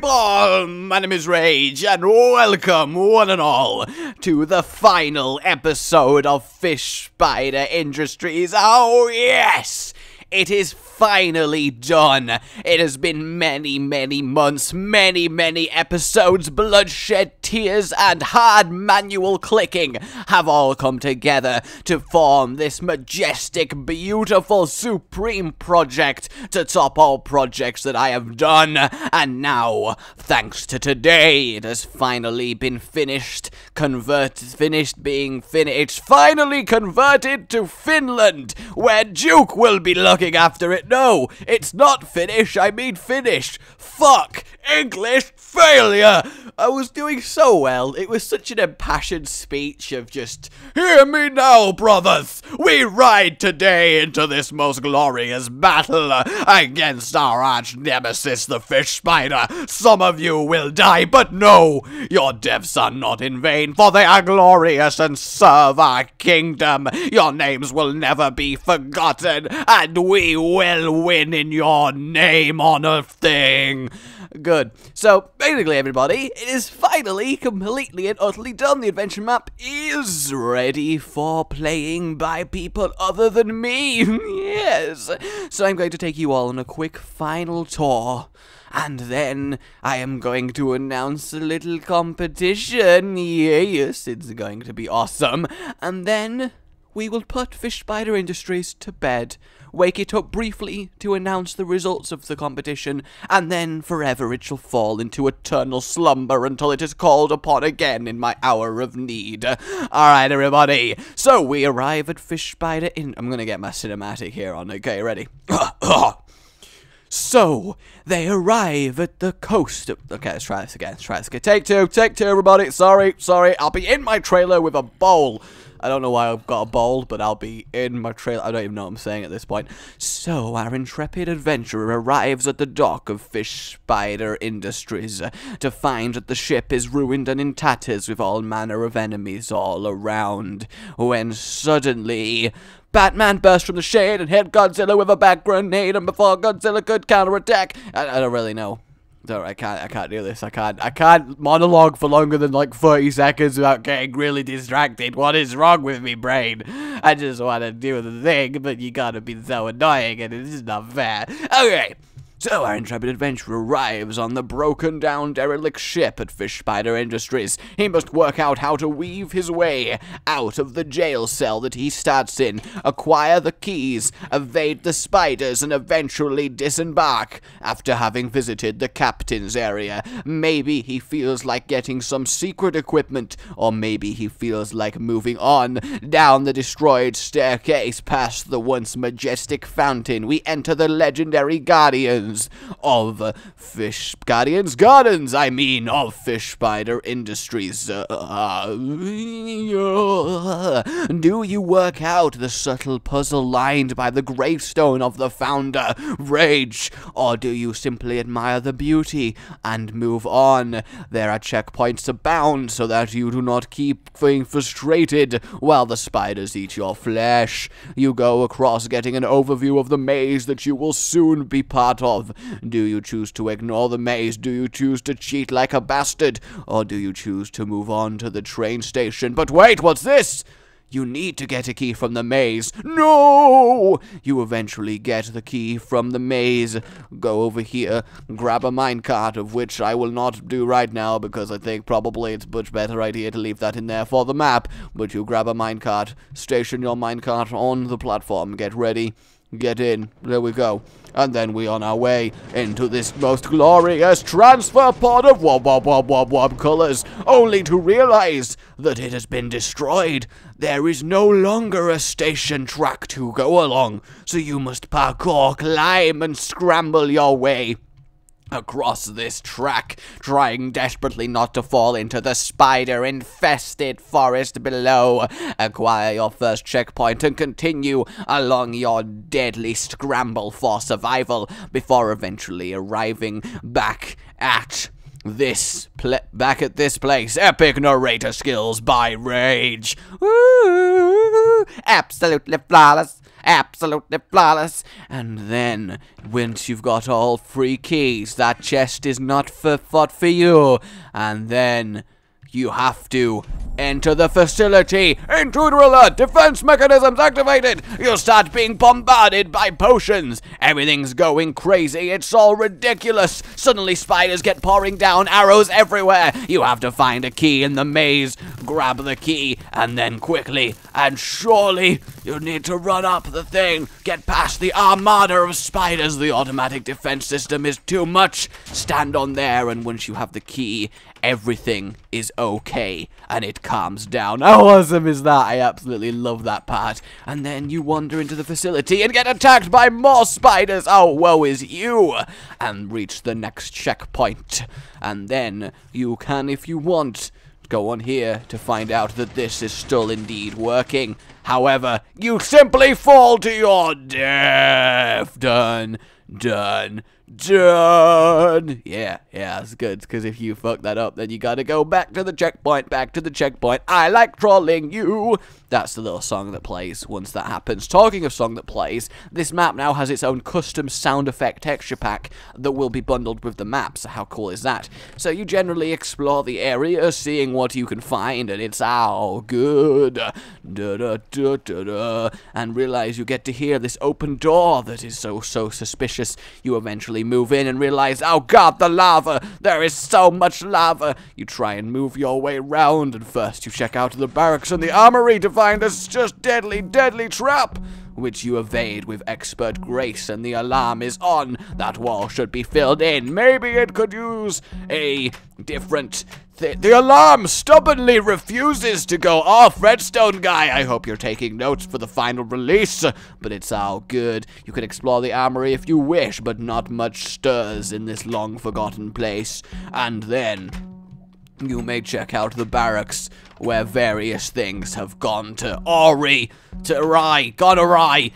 people, my name is Rage, and welcome, one and all, to the final episode of Fish Spider Industries. Oh yes! It is finally done. It has been many months, many episodes, bloodshed, tears, and hard manual clicking have all come together to form this majestic, beautiful, supreme project to top all projects that I have done. And now, thanks to today, it has finally been finished, it's finally converted to Finland, where Duke will be looking after it. No, it's not finished, I mean finished. Fuck, English failure. I was doing so well. It was such an impassioned speech of just, hear me now, brothers. We ride today into this most glorious battle against our arch nemesis, the fish spider. Some of you will die, but no, your deaths are not in vain, for they are glorious and serve our kingdom. Your names will never be forgotten, and we will win in your name on a thing. Good. So, basically, everybody, it is finally completely and utterly done. The adventure map is ready for playing by people other than me. Yes. So I'm going to take you all on a quick final tour. And then I am going to announce a little competition. Yes, it's going to be awesome. And then we will put Fish Spider Industries to bed, wake it up briefly to announce the results of the competition, and then forever it shall fall into eternal slumber until it is called upon again in my hour of need. Alright, everybody, so we arrive at Fish Spider I'm gonna get my cinematic here on, okay, ready? So, they arrive at the coast of... Okay, let's try this again, Take two, everybody. Sorry, I'll be in my trailer with a bowl. I don't know why I've got a bowl, but I'll be in my trailer. I don't even know what I'm saying at this point. So, our intrepid adventurer arrives at the dock of Fish Spider Industries to find that the ship is ruined and in tatters with all manner of enemies all around. When suddenly, Batman burst from the shade and hit Godzilla with a back grenade, and before Godzilla could counterattack, I don't really know. I can't do this. I can't monologue for longer than like 30 seconds without getting really distracted. What is wrong with me, brain? I just want to do the thing, but you gotta be so annoying, and it's not fair. Okay. So our intrepid adventurer arrives on the broken down derelict ship at Fish Spider Industries. He must work out how to weave his way out of the jail cell that he starts in, acquire the keys, evade the spiders, and eventually disembark after having visited the captain's area. Maybe he feels like getting some secret equipment, or maybe he feels like moving on down the destroyed staircase past the once majestic fountain. We enter the legendary Guardians of Fish Gardens, I mean, of Fish Spider Industries. Do you work out the subtle puzzle lined by the gravestone of the founder, Rage, or do you simply admire the beauty and move on? There are checkpoints abound so that you do not keep being frustrated while the spiders eat your flesh. You go across getting an overview of the maze that you will soon be part of. Do you choose to ignore the maze? Do you choose to cheat like a bastard? Or do you choose to move on to the train station? But wait, what's this? You need to get a key from the maze. No! You eventually get the key from the maze. Go over here, grab a minecart, of which I will not do right now because I think probably it's a much better idea to leave that in there for the map. But you grab a minecart, station your minecart on the platform, get ready, get in, there we go. And then we on our way into this most glorious transfer pod of wob colors, only to realize that it has been destroyed. There is no longer a station track to go along, so you must parkour, climb, and scramble your way across this track, trying desperately not to fall into the spider-infested forest below. Acquire your first checkpoint and continue along your deadly scramble for survival before eventually arriving back at this place. Epic narrator skills by Rage. Woo! Absolutely flawless. absolutely flawless. And then, once you've got all 3 keys, that chest is not for you. And then you have to enter the facility. Intruder alert! Defense mechanisms activated! You'll start being bombarded by potions. Everything's going crazy. It's all ridiculous. Suddenly spiders get pouring down, arrows everywhere. You have to find a key in the maze, grab the key, and then quickly and surely you need to run up the thing, get past the armada of spiders. The automatic defense system is too much. Stand on there, and once you have the key, everything is okay, and it calms down. How awesome is that? I absolutely love that part. And then you wander into the facility and get attacked by more spiders. Oh, woe is you. And reach the next checkpoint. And then you can, if you want, go on here to find out that this is still indeed working. However, you simply fall to your death. Done. Done. Done. Yeah, that's good, because if you fuck that up, then you gotta go back to the checkpoint, I like trolling you. That's the little song that plays once that happens. Talking of song that plays, this map now has its own custom sound effect texture pack that will be bundled with the map, so how cool is that? So you generally explore the area, seeing what you can find, and it's all good. And realize you get to hear this open door that is so suspicious. You eventually move in and realize, oh god, the lava! There is so much lava! You try and move your way round, and first you check out the barracks and the armory to find this just deadly trap, which you evade with expert grace, and the alarm is on. That wall should be filled in. Maybe it could use a different the alarm stubbornly refuses to go off. Redstone guy, I hope you're taking notes for the final release, but it's all good. You can explore the armory if you wish, but not much stirs in this long-forgotten place. And then you may check out the barracks, where various things have gone gone awry,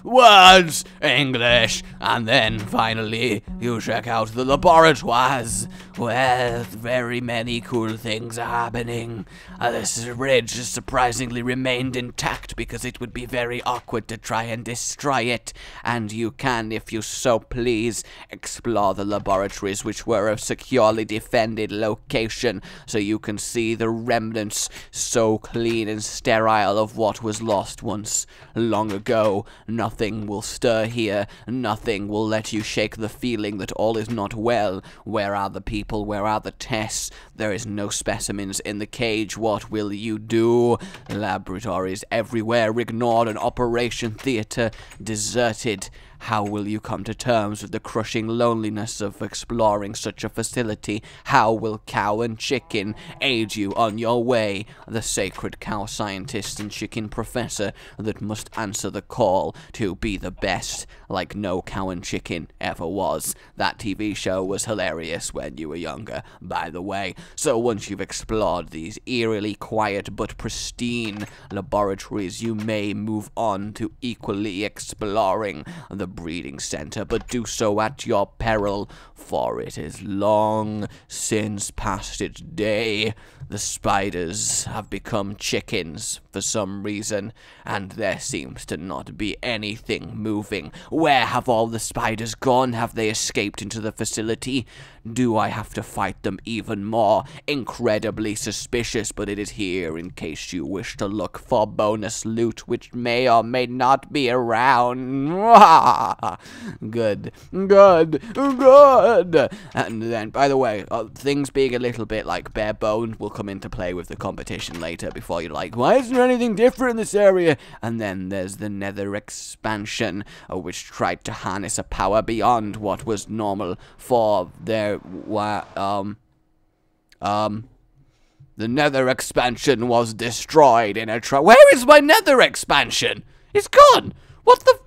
words, English, and then finally you check out the laboratoires, where very many cool things are happening. This ridge has surprisingly remained intact because it would be very awkward to try and destroy it, and you can, if you so please, explore the laboratories, which were a securely defended location, so you can see the remnants so clean and sterile of what was lost once long ago. Nothing will stir here. Nothing will let you shake the feeling that all is not well. Where are the people? Where are the tests? There is no specimens in the cage. What will you do? Laboratories everywhere ignored, an operation theater deserted. How will you come to terms with the crushing loneliness of exploring such a facility? How will Cow and Chicken aid you on your way? The sacred cow scientist and chicken professor that must answer the call to be the best, like no Cow and Chicken ever was. That TV show was hilarious when you were younger, by the way. So once you've explored these eerily quiet but pristine laboratories, you may move on to equally exploring the breeding center, but do so at your peril, for it is long since past its day. The spiders have become chickens for some reason, and there seems to not be anything moving. Where have all the spiders gone? Have they escaped into the facility? Do I have to fight them even more? Incredibly suspicious, but it is here in case you wish to look for bonus loot, which may or may not be around. Good. And then, by the way, things being a little bit like bare boned will come into play with the competition later, before you're like, why isn't there anything different in this area? And then there's the Nether expansion, which tried to harness a power beyond what was normal for their the Nether expansion was destroyed in a Where is my Nether expansion? It's gone. What the?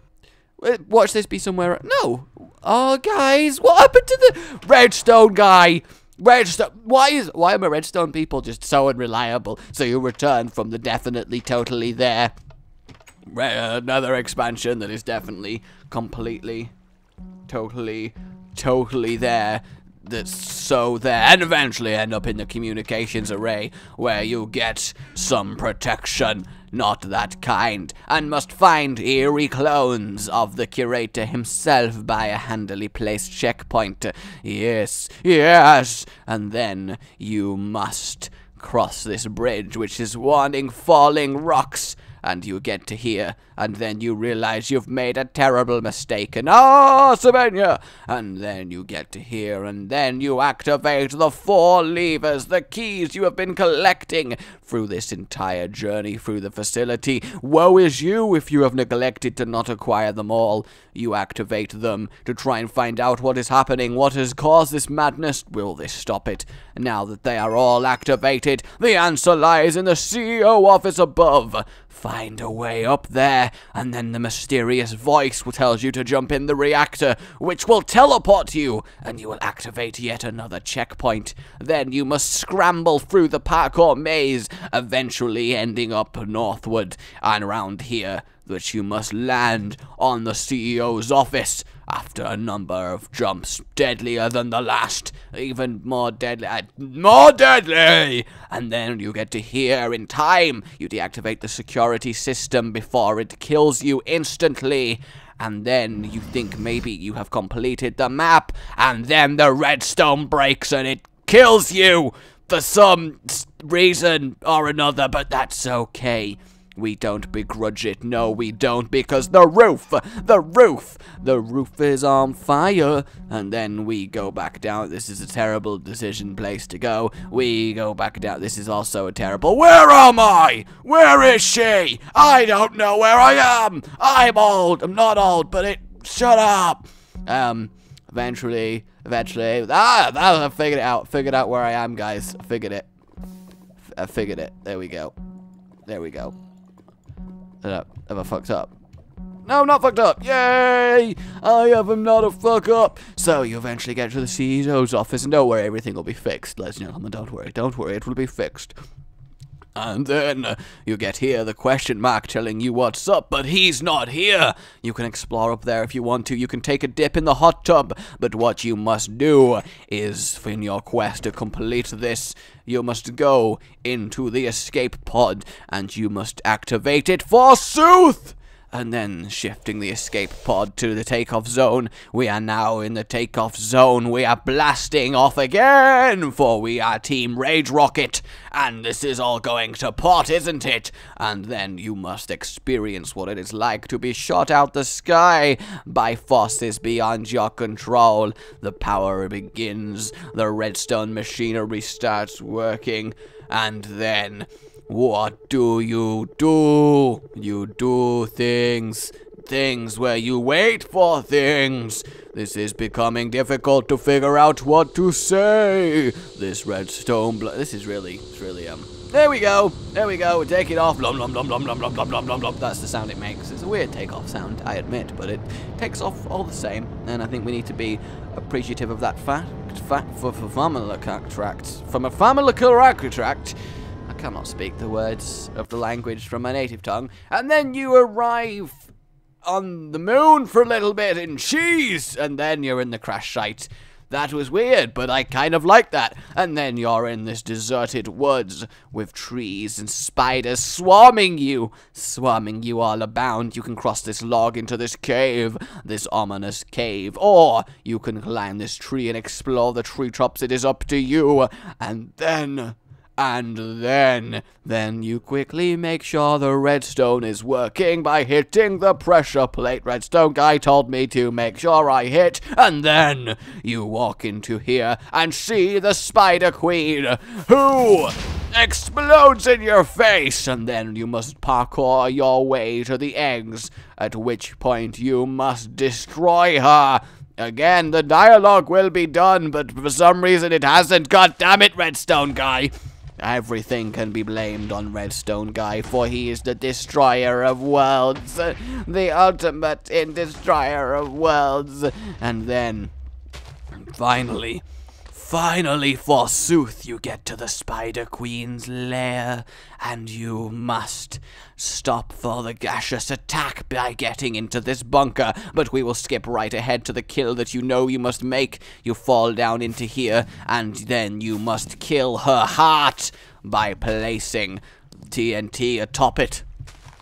Watch this be somewhere. No. Oh, guys, what happened to the redstone guy? Redstone. Why are my redstone people just so unreliable? So you return from the definitely totally there another expansion that is definitely completely totally there. That's so there, and eventually end up in the communications array, where you get some protection. not that kind, and must find eerie clones of the curator himself by a handily placed checkpoint. Yes, yes, and then you must cross this bridge, which is warning falling rocks, and you get to here, and then you realize you've made a terrible mistake, and Savannah! And then you get to here, and then you activate the 4 levers, the keys you have been collecting through this entire journey through the facility. Woe is you if you have neglected to not acquire them all. You activate them to try and find out what is happening, what has caused this madness. Will this stop it? Now that they are all activated, the answer lies in the CEO office above. Find a way up there, and then the mysterious voice tells you to jump in the reactor, which will teleport you, and you will activate yet another checkpoint. Then you must scramble through the parkour maze, eventually ending up northward and around here, which you must land on the CEO's office after a number of jumps deadlier than the last, even more deadly, and then you get to here in time. You deactivate the security system before it kills you instantly, and then you think maybe you have completed the map, and then the redstone breaks and it kills you for some reason or another, but that's okay. We don't begrudge it, no we don't, because the roof is on fire, and then we go back down. This is a terrible decision place to go. We go back down. This is also a terrible, where am I? Where is she? I don't know where I am. I'm old. I'm not old, but shut up. Eventually, I figured out where I am, guys. I figured it. There we go. Have I fucked up? No, I'm not fucked up. Yay! I am not a fuck up. So you eventually get to the CEO's office, and don't worry, everything will be fixed, ladies and gentlemen. Don't worry, it will be fixed. And then you get here, the question mark telling you what's up, but he's not here. You can explore up there if you want to. You can take a dip in the hot tub, but what you must do is, in your quest to complete this, you must go into the escape pod, and you must activate it forsooth! And then, shifting the escape pod to the takeoff zone, we are now in the takeoff zone. We are blasting off again, for we are Team Rage Rocket, and this is all going to pot, isn't it? And then you must experience what it is like to be shot out the sky by forces beyond your control. The power begins, the redstone machinery starts working, and then what do? You do things where you wait for things. This is becoming difficult to figure out what to say. This redstone, this is really, there we go, take it off, blum, blum, blum, blum, blum, blum, blum, blum, blum, blum. That's the sound it makes. It's a weird takeoff sound, I admit, but it takes off all the same, and I think we need to be appreciative of that fact for family from a family tract. I cannot speak the words of the language from my native tongue. And then you arrive on the moon for a little bit in cheese, and then you're in the crash site. That was weird, but I kind of like that. And then you're in this deserted woods with trees and spiders swarming you all abound. You can cross this log into this cave, this ominous cave, or you can climb this tree and explore the treetops. It is up to you. And then you quickly make sure the redstone is working by hitting the pressure plate. Redstone guy told me to make sure I hit, and then you walk into here and see the Spider Queen, who explodes in your face, and then you must parkour your way to the eggs, at which point you must destroy her. Again, the dialogue will be done, but for some reason it hasn't. God damn it, Redstone guy. Everything can be blamed on Redstone Guy, for he is the destroyer of worlds, the ultimate destroyer of worlds. And then, finally, forsooth, you get to the Spider Queen's lair, and you must stop for the gaseous attack by getting into this bunker. But we will skip right ahead to the kill that you know you must make. You fall down into here, and then you must kill her heart by placing TNT atop it.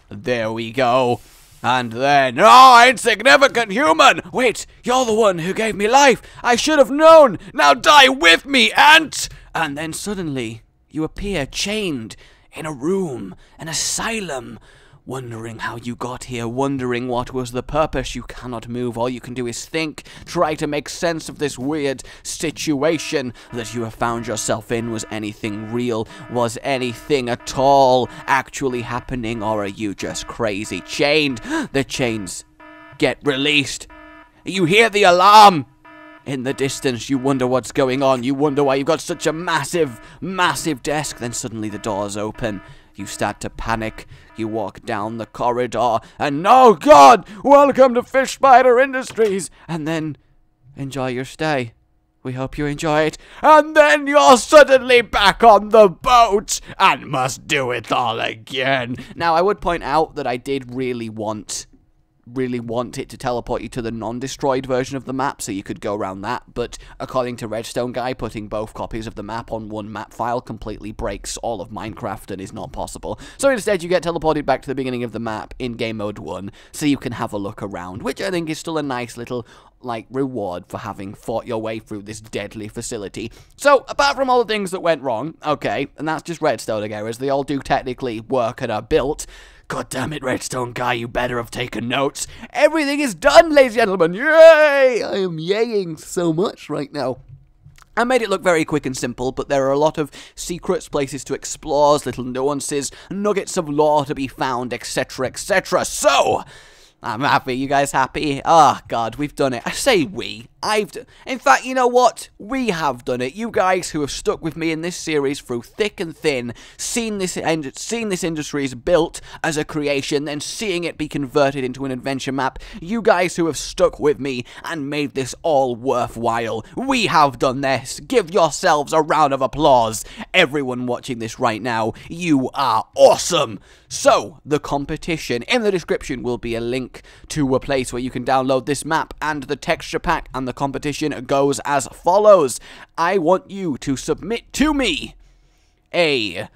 There we go. And then, oh, insignificant human! Wait, you're the one who gave me life! I should have known! Now die with me, ant! And then suddenly, you appear chained in a room, an asylum, wondering how you got here, wondering what was the purpose. You cannot move, all you can do is think, try to make sense of this weird situation that you have found yourself in. Was anything real? Was anything at all actually happening, or are you just crazy? Chained! The chains get released. You hear the alarm! In the distance, you wonder what's going on. You wonder why you've got such a massive, massive desk. Then suddenly the doors open. You start to panic. You walk down the corridor. And oh God, welcome to Fish Spider Industries. And then enjoy your stay. We hope you enjoy it. And then you're suddenly back on the boat and must do it all again. Now, I would point out that I did really want it to teleport you to the non-destroyed version of the map, so you could go around that, but according to Redstone Guy, putting both copies of the map on one map file completely breaks all of Minecraft and is not possible. So instead, you get teleported back to the beginning of the map in Game Mode 1, so you can have a look around, which I think is still a nice little, like, reward for having fought your way through this deadly facility. So, apart from all the things that went wrong, okay, and that's just Redstone errors, they all do technically work and are built. God damn it, Redstone Guy, you better have taken notes. Everything is done, ladies and gentlemen. Yay! I am yaying so much right now. I made it look very quick and simple, but there are a lot of secrets, places to explore, little nuances, nuggets of lore to be found, etc., etc. So, I'm happy. You guys happy? Oh, God, we've done it. I say we. In fact, you know what? We have done it. You guys who have stuck with me in this series through thick and thin, seen this industries built as a creation, then seeing it be converted into an adventure map, you guys who have stuck with me and made this all worthwhile, we have done this. Give yourselves a round of applause. Everyone watching this right now, you are awesome. So, the competition. In the description will be a link to a place where you can download this map and the texture pack, and the competition goes as follows. I want you to submit to me a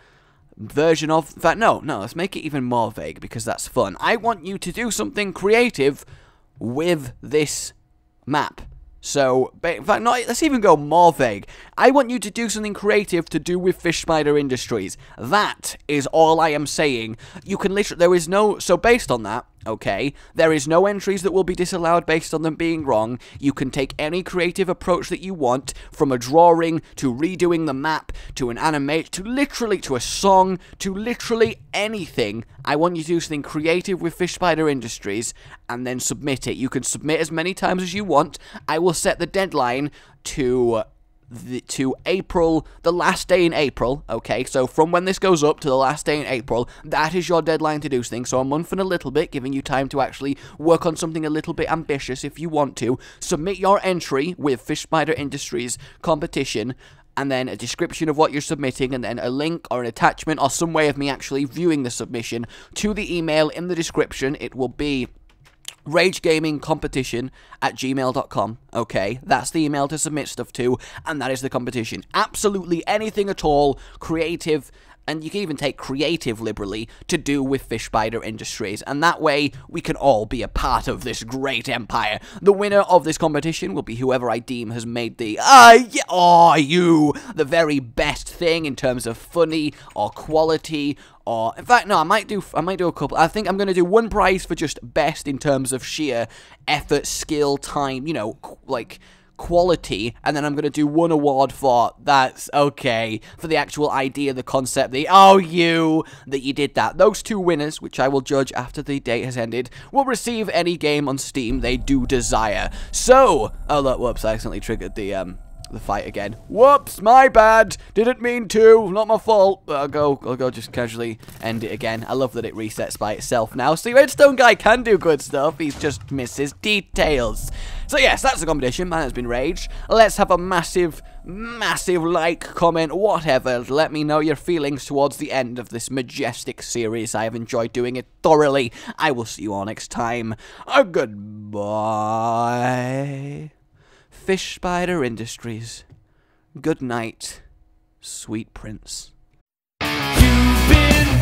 version of... In fact, no, let's make it even more vague because that's fun. I want you to do something creative with this map. So, in fact, let's even go more vague. I want you to do something creative to do with Fish Spider Industries. That is all I am saying. You can literally... There is no... So, based on that, okay, there is no entries that will be disallowed based on them being wrong. You can take any creative approach that you want, from a drawing, to redoing the map, to an animate, to literally to a song, to literally anything. I want you to do something creative with Fish Spider Industries, and then submit it. You can submit as many times as you want. I will set the deadline to April, the last day in April, okay? So from when this goes up to the last day in April, that is your deadline to do things. So a month and a little bit, giving you time to actually work on something a little bit ambitious if you want to. Submit your entry with Fish Spider Industries competition, and then a description of what you're submitting, and then a link or an attachment or some way of me actually viewing the submission to the email in the description. It will be ragegamingcompetition@gmail.com, okay? That's the email to submit stuff to, and that is the competition. Absolutely anything at all creative, and you can even take creative liberally, to do with Fish Spider Industries, and that way we can all be a part of this great empire. The winner of this competition will be whoever I deem has made the the very best thing in terms of funny or quality. Or, in fact, no, I might do a couple. I think I'm going to do one prize for just best in terms of sheer effort, skill, time, you know, like quality, and then I'm going to do one award for that's okay, for the actual idea, the concept, that you did that. Those two winners, which I will judge after the date has ended, will receive any game on Steam they do desire. So, oh look, whoops, I accidentally triggered the fight again. Whoops, my bad. Didn't mean to. Not my fault. But I'll go just casually end it again. I love that it resets by itself now. See, Redstone Guy can do good stuff. He just misses details. So yes, that's the competition. Man has been Rage. Let's have a massive like, comment, whatever. Let me know your feelings towards the end of this majestic series. I have enjoyed doing it thoroughly. I will see you all next time. Goodbye. Fish Spider Industries. Good night, sweet prince. You've been